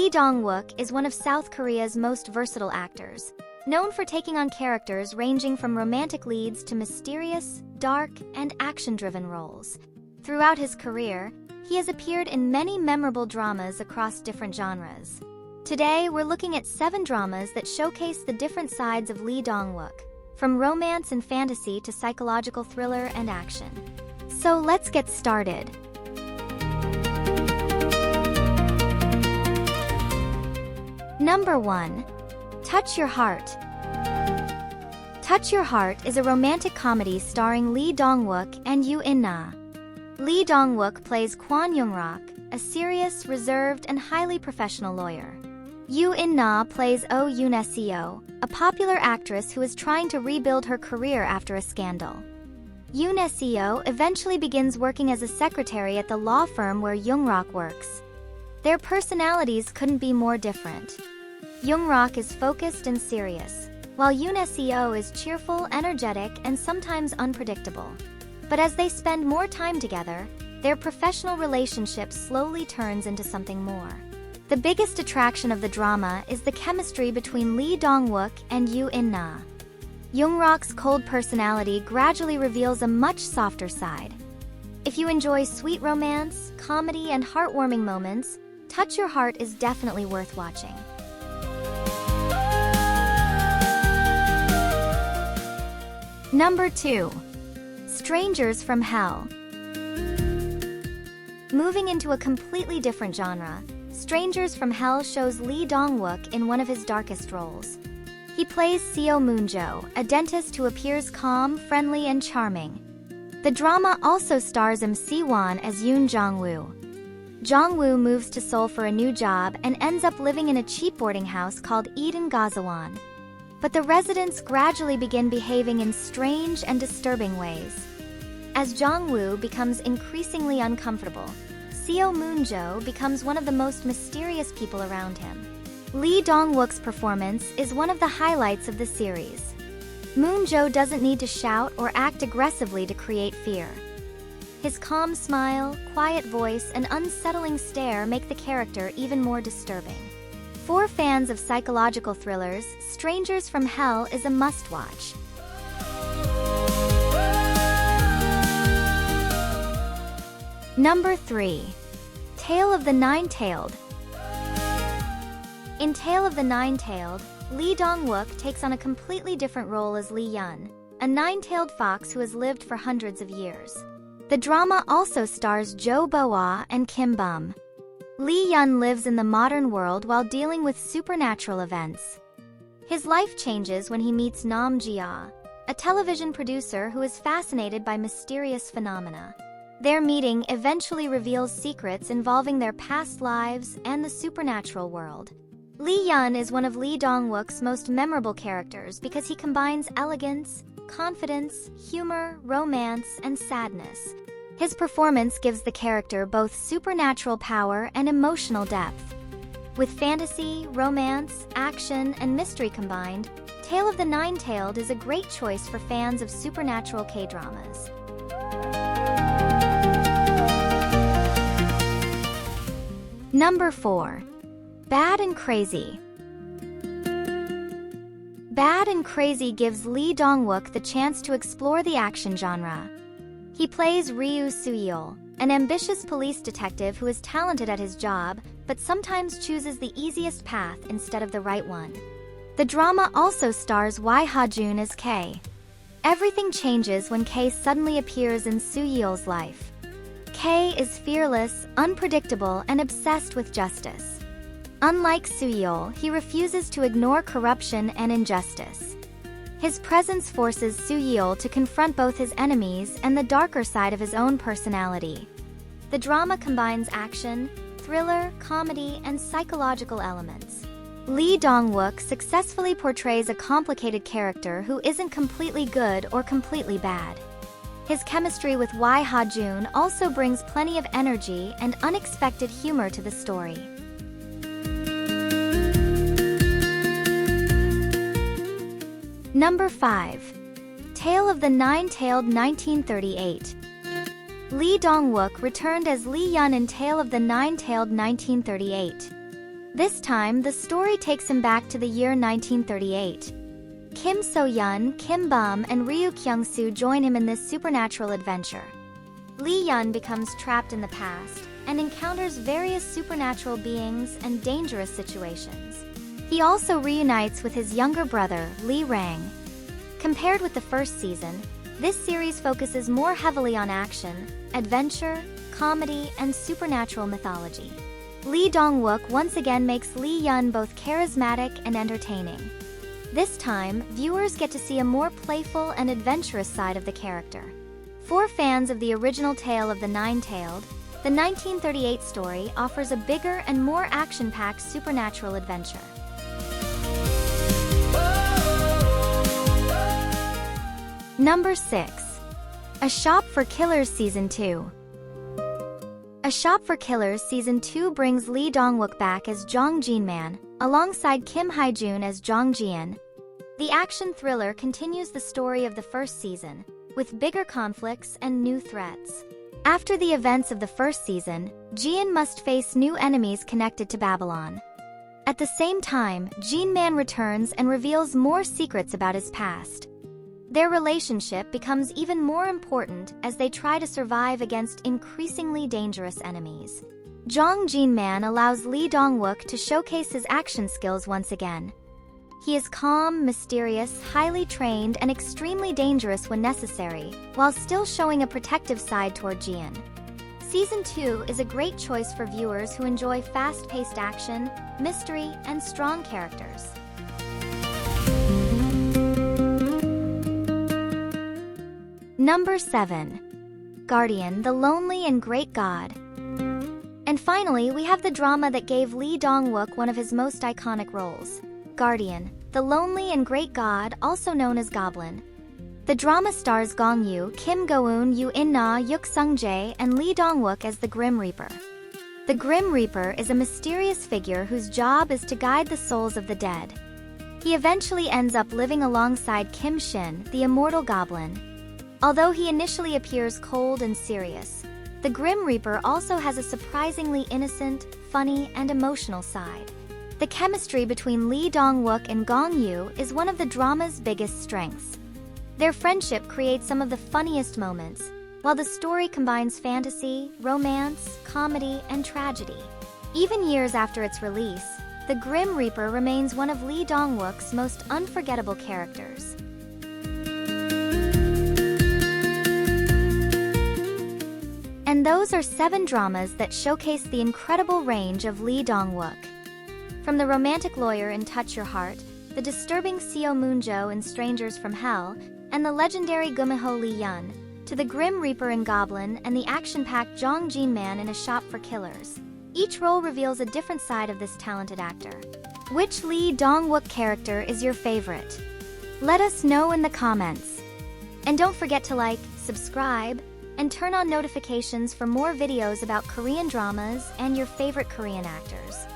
Lee Dong-Wook is one of South Korea's most versatile actors, known for taking on characters ranging from romantic leads to mysterious, dark, and action-driven roles. Throughout his career, he has appeared in many memorable dramas across different genres. Today, we're looking at 7 dramas that showcase the different sides of Lee Dong-Wook, from romance and fantasy to psychological thriller and action. So let's get started. Number 1. Touch Your Heart. Touch Your Heart is a romantic comedy starring Lee Dong-Wook and Yoo In-na. Lee Dong-Wook plays Kwon Young-rak, a serious, reserved, and highly professional lawyer. Yoo In-na plays Oh Yoon-seo, a popular actress who is trying to rebuild her career after a scandal. Yoon-seo eventually begins working as a secretary at the law firm where Young-rak works. Their personalities couldn't be more different. Young-rak is focused and serious, while Yoon-seo is cheerful, energetic, and sometimes unpredictable. But as they spend more time together, their professional relationship slowly turns into something more. The biggest attraction of the drama is the chemistry between Lee Dong-Wook and Yoo In-na. Young-rak's cold personality gradually reveals a much softer side. If you enjoy sweet romance, comedy, and heartwarming moments, Touch Your Heart is definitely worth watching. Number 2. Strangers from Hell. Moving into a completely different genre, Strangers from Hell shows Lee Dong-Wook in one of his darkest roles. He plays Seo Moon-jo, a dentist who appears calm, friendly, and charming. The drama also stars Si-won as Yoon Jong-woo. Jong-woo moves to Seoul for a new job and ends up living in a cheap boarding house called Eden Gazawan. But the residents gradually begin behaving in strange and disturbing ways. As Jong-woo becomes increasingly uncomfortable, Seo Moon-jo becomes one of the most mysterious people around him. Lee Dong-Wook's performance is one of the highlights of the series. Moon-jo doesn't need to shout or act aggressively to create fear. His calm smile, quiet voice, and unsettling stare make the character even more disturbing. For fans of psychological thrillers, Strangers from Hell is a must-watch. Number 3. Tale of the Nine-Tailed. In Tale of the Nine-Tailed, Lee Dong-Wook takes on a completely different role as Lee Yun, a nine-tailed fox who has lived for hundreds of years. The drama also stars Jo Bo-ah and Kim Bum. Lee Yun lives in the modern world while dealing with supernatural events. His life changes when he meets Nam Ji-ah, a television producer who is fascinated by mysterious phenomena. Their meeting eventually reveals secrets involving their past lives and the supernatural world. Lee Yun is one of Lee Dong-Wook's most memorable characters because he combines elegance, confidence, humor, romance, and sadness. His performance gives the character both supernatural power and emotional depth. With fantasy, romance, action, and mystery combined, Tale of the Nine-Tailed is a great choice for fans of supernatural K-dramas. Number 4. Bad and Crazy. Bad and Crazy gives Lee Dong-Wook the chance to explore the action genre. He plays Ryu Soo-yeol, an ambitious police detective who is talented at his job, but sometimes chooses the easiest path instead of the right one. The drama also stars Wi Ha-jun as Kay. Everything changes when Kay suddenly appears in Soo-yeol's life. Kay is fearless, unpredictable, and obsessed with justice. Unlike Soo-yeol, he refuses to ignore corruption and injustice. His presence forces Soo-yeol to confront both his enemies and the darker side of his own personality. The drama combines action, thriller, comedy, and psychological elements. Lee Dong-Wook successfully portrays a complicated character who isn't completely good or completely bad. His chemistry with Wi Ha-jun also brings plenty of energy and unexpected humor to the story. Number 5. Tale of the Nine-Tailed 1938. Lee Dong-Wook returned as Lee Yun in Tale of the Nine-Tailed 1938. This time, the story takes him back to the year 1938. Kim So-yeon, Kim Bum, and Ryu Kyung-soo join him in this supernatural adventure. Lee Yun becomes trapped in the past and encounters various supernatural beings and dangerous situations. He also reunites with his younger brother, Lee Rang. Compared with the first season, this series focuses more heavily on action, adventure, comedy, and supernatural mythology. Lee Dong-Wook once again makes Lee Yun both charismatic and entertaining. This time, viewers get to see a more playful and adventurous side of the character. For fans of the original tale of the Nine-Tailed, the 1938 story offers a bigger and more action-packed supernatural adventure. Number 6. A Shop for Killers Season 2. A Shop for Killers Season 2 brings Lee Dong-Wook back as Jong Jin-man, alongside Kim Hae-jun as Jong Jian. The action thriller continues the story of the first season, with bigger conflicts and new threats. After the events of the first season, Jian must face new enemies connected to Babylon. At the same time, Jin-man returns and reveals more secrets about his past. Their relationship becomes even more important as they try to survive against increasingly dangerous enemies. Jong Jin-man allows Lee Dong-Wook to showcase his action skills once again. He is calm, mysterious, highly trained, and extremely dangerous when necessary, while still showing a protective side toward Jian. Season 2 is a great choice for viewers who enjoy fast-paced action, mystery, and strong characters. Number 7. Guardian, the Lonely and Great God. And finally, we have the drama that gave Lee Dong-Wook one of his most iconic roles, Guardian, the Lonely and Great God, also known as Goblin. The drama stars Gong Yoo, Kim Go-eun, Yoo In-na, Yuk Sung-jae, and Lee Dong-Wook as the Grim Reaper. The Grim Reaper is a mysterious figure whose job is to guide the souls of the dead. He eventually ends up living alongside Kim Shin, the immortal Goblin. Although he initially appears cold and serious, the Grim Reaper also has a surprisingly innocent, funny, and emotional side. The chemistry between Lee Dong-Wook and Gong Yoo is one of the drama's biggest strengths. Their friendship creates some of the funniest moments, while the story combines fantasy, romance, comedy, and tragedy. Even years after its release, the Grim Reaper remains one of Lee Dong-Wook's most unforgettable characters. And those are 7 dramas that showcase the incredible range of Lee Dong-Wook. From the romantic lawyer in Touch Your Heart, the disturbing Seo Moon-jo in Strangers from Hell, and the legendary Gumiho Lee Yun, to the Grim Reaper in Goblin and the action-packed Jong Jin-man in A Shop for Killers. Each role reveals a different side of this talented actor. Which Lee Dong-Wook character is your favorite? Let us know in the comments. And don't forget to like, subscribe, and turn on notifications for more videos about Korean dramas and your favorite Korean actors.